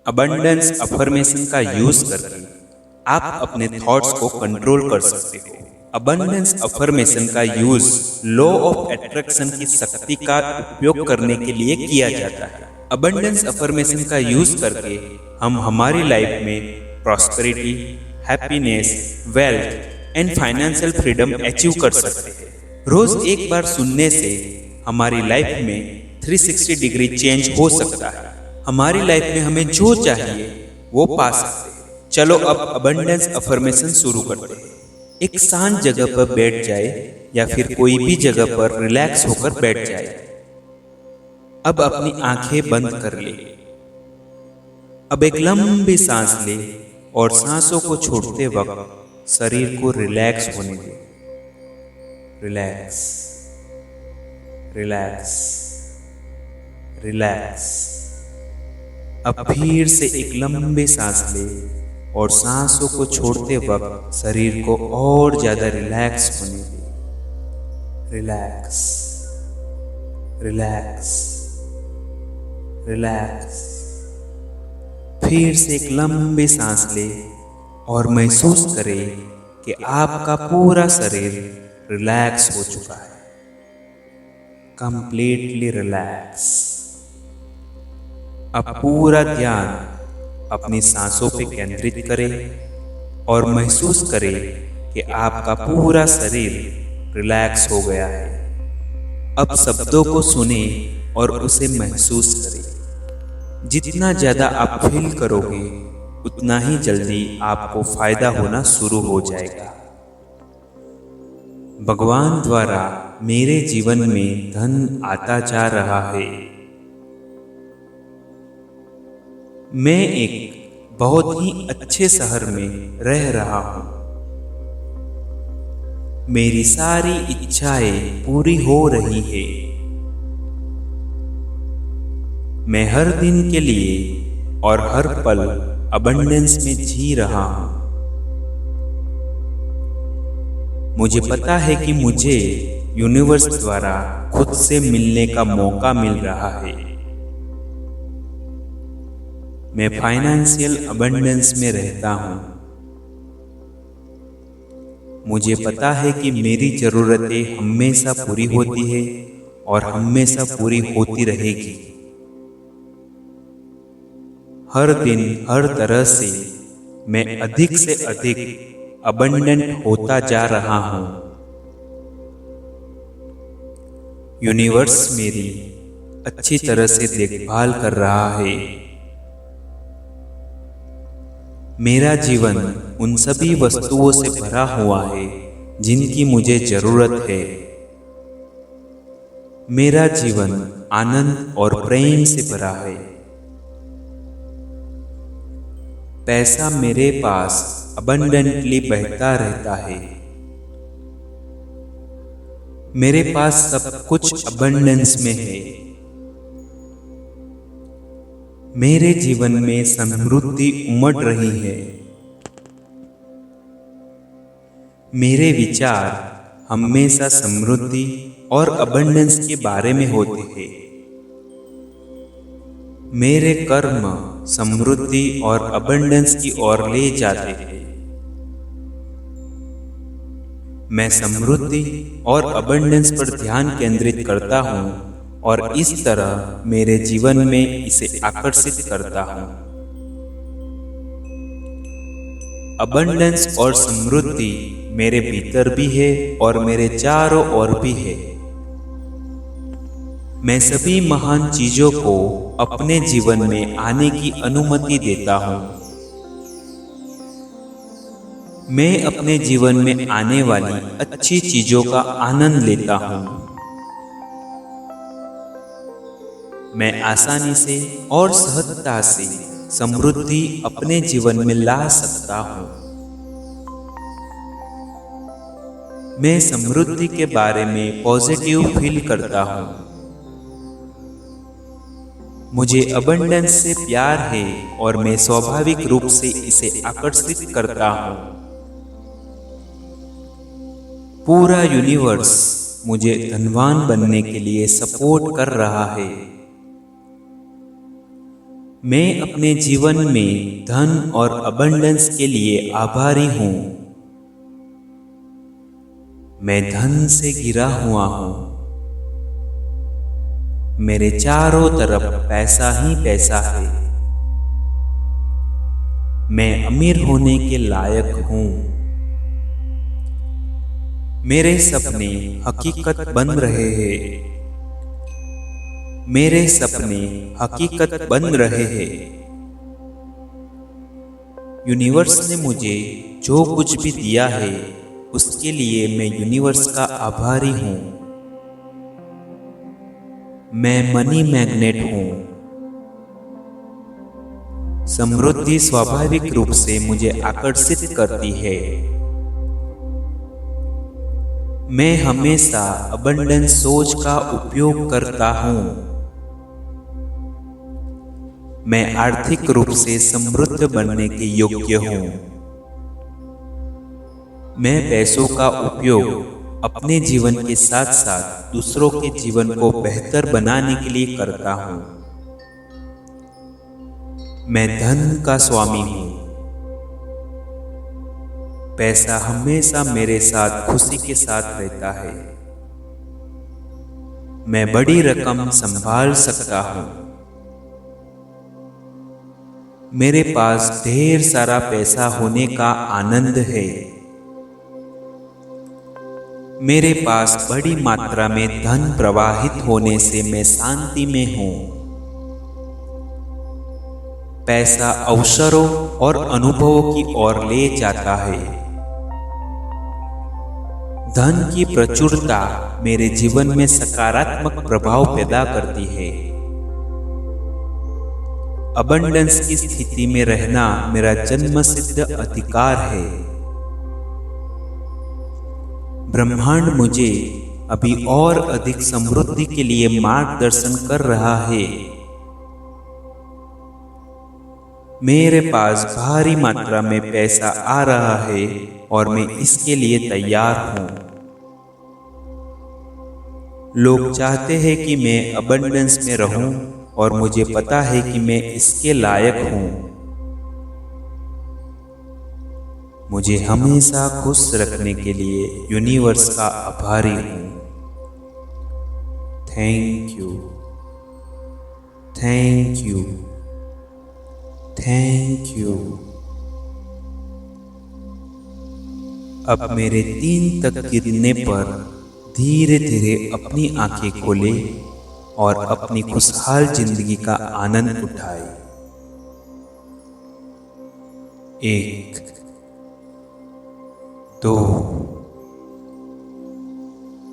Abundance affirmation का use करके आप अपने थॉट्स को कंट्रोल कर सकते हो। अबंडेंस अफर्मेशन का यूज लॉ ऑफ अट्रैक्शन की शक्ति का उपयोग करने के लिए किया जाता है। अबंडेंस अफर्मेशन का यूज करके हम हमारी लाइफ में prosperity, happiness, wealth and financial freedom achieve कर सकते हैं। रोज एक बार सुनने से हमारी लाइफ में 360 डिग्री चेंज हो सकता है। हमारी लाइफ में हमें जो चाहिए वो पा सकते हैं। चलो अब अबंडेंस अफर्मेशन शुरू करते हैं। एक शांत जगह पर बैठ जाए या फिर कोई भी जगह पर रिलैक्स होकर बैठ जाए। अब अपनी आंखें बंद कर ले। अब एक लंबी सांस ले और सांसों को छोड़ते वक्त शरीर को रिलैक्स होने दे। Relax, relax, relax. अब फिर से एक लंबी सांस ले और सांसों को छोड़ते वक्त शरीर को और ज्यादा रिलैक्स होने दे। Relax, relax, relax. फिर से एक लंबी सांस ले और महसूस करें कि आपका पूरा शरीर रिलैक्स हो चुका है। Completely relax. अब पूरा ध्यान अपनी सांसों पे केंद्रित करें और महसूस करें कि आपका पूरा शरीर रिलैक्स हो गया है। अब शब्दों को सुने और उसे महसूस करें। जितना ज्यादा आप फील करोगे उतना ही जल्दी आपको फायदा होना शुरू हो जाएगा। भगवान द्वारा मेरे जीवन में धन आता जा रहा है। मैं एक बहुत ही अच्छे शहर में रह रहा हूं। मेरी सारी इच्छाएं पूरी हो रही है। मैं हर दिन के लिए और हर पल अबंडेंस में जी रहा हूं। मुझे पता है कि मुझे यूनिवर्स द्वारा खुद से मिलने का मौका मिल रहा है। मैं फाइनेंशियल अबंडेंस में रहता हूं। मुझे पता है कि मेरी जरूरतें हमेशा पूरी होती है और हमेशा पूरी होती रहेगी। हर दिन हर तरह से मैं अधिक से अधिक अबंडेंट होता जा रहा हूं। यूनिवर्स मेरी अच्छी तरह से देखभाल कर रहा है। मेरा जीवन उन सभी वस्तुओं से भरा हुआ है जिनकी मुझे जरूरत है। मेरा जीवन आनंद और प्रेम से भरा है। पैसा मेरे पास अबंडेंटली बहता रहता है। मेरे पास सब कुछ अबंडेंस में है। मेरे जीवन में समृद्धि उमड़ रही है। मेरे विचार हमेशा समृद्धि और अबंडेंस के बारे में होते हैं। मेरे कर्म समृद्धि और अबंडेंस की ओर ले जाते हैं। मैं समृद्धि और अबंडेंस पर ध्यान केंद्रित करता हूँ और इस तरह मेरे जीवन में इसे आकर्षित करता हूं। अबंडेंस और समृद्धि मेरे भीतर भी है और मेरे चारों ओर भी है। मैं सभी महान चीजों को अपने जीवन में आने की अनुमति देता हूं। मैं अपने जीवन में आने वाली अच्छी चीजों का आनंद लेता हूं। मैं आसानी से और सहजता से समृद्धि अपने जीवन में ला सकता हूं। मैं समृद्धि के बारे में पॉजिटिव फील करता हूं। मुझे अबंडेंस से प्यार है और मैं स्वाभाविक रूप से इसे आकर्षित करता हूं। पूरा यूनिवर्स मुझे धनवान बनने के लिए सपोर्ट कर रहा है। मैं अपने जीवन में धन और अबंडेंस के लिए आभारी हूँ। मैं धन से घिरा हुआ हूँ। मेरे चारों तरफ पैसा ही पैसा है। मैं अमीर होने के लायक हूँ। मेरे सपने हकीकत बन रहे हैं। मेरे सपने हकीकत बन रहे हैं। यूनिवर्स ने मुझे जो कुछ भी दिया है उसके लिए मैं यूनिवर्स का आभारी हूँ। मैं मनी मैग्नेट हूँ। समृद्धि स्वाभाविक रूप से मुझे आकर्षित करती है। मैं हमेशा अबंडेंस सोच का उपयोग करता हूँ। मैं आर्थिक रूप से समृद्ध बनने के योग्य हूँ। मैं पैसों का उपयोग अपने जीवन के साथ साथ दूसरों के जीवन को बेहतर बनाने के लिए करता हूँ। मैं धन का स्वामी हूँ। पैसा हमेशा मेरे साथ खुशी के साथ रहता है। मैं बड़ी रकम संभाल सकता हूँ। मेरे पास ढेर सारा पैसा होने का आनंद है। मेरे पास बड़ी मात्रा में धन प्रवाहित होने से मैं शांति में हूँ। पैसा अवसरों और अनुभवों की ओर ले जाता है। धन की प्रचुरता मेरे जीवन में सकारात्मक प्रभाव पैदा करती है। अबंडेंस की स्थिति में रहना मेरा जन्मसिद्ध अधिकार है। ब्रह्मांड मुझे अभी और अधिक समृद्धि के लिए मार्गदर्शन कर रहा है। मेरे पास भारी मात्रा में पैसा आ रहा है और मैं इसके लिए तैयार हूँ। लोग चाहते हैं कि मैं अबंडेंस में रहूं और मुझे पता है कि मैं इसके लायक हूँ। मुझे हमेशा खुश रखने के लिए यूनिवर्स का आभारी हूँ। Thank you, thank you, thank you. अब मेरे 3 तक गिरने पर धीरे धीरे अपनी आंखें खोले और अपनी खुशहाल जिंदगी का आनंद उठाए। 1, 2,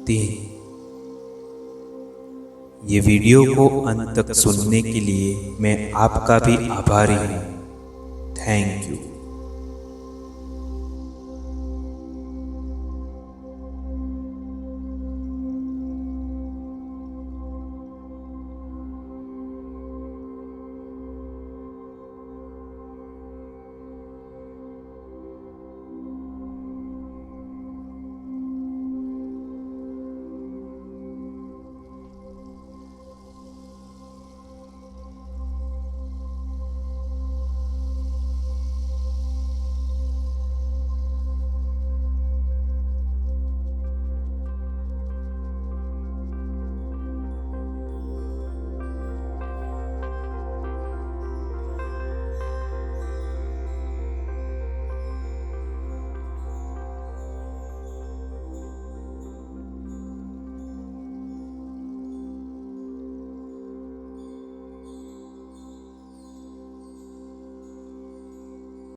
3। ये वीडियो को अंत तक सुनने के लिए मैं आपका भी आभारी हूँ। Thank you.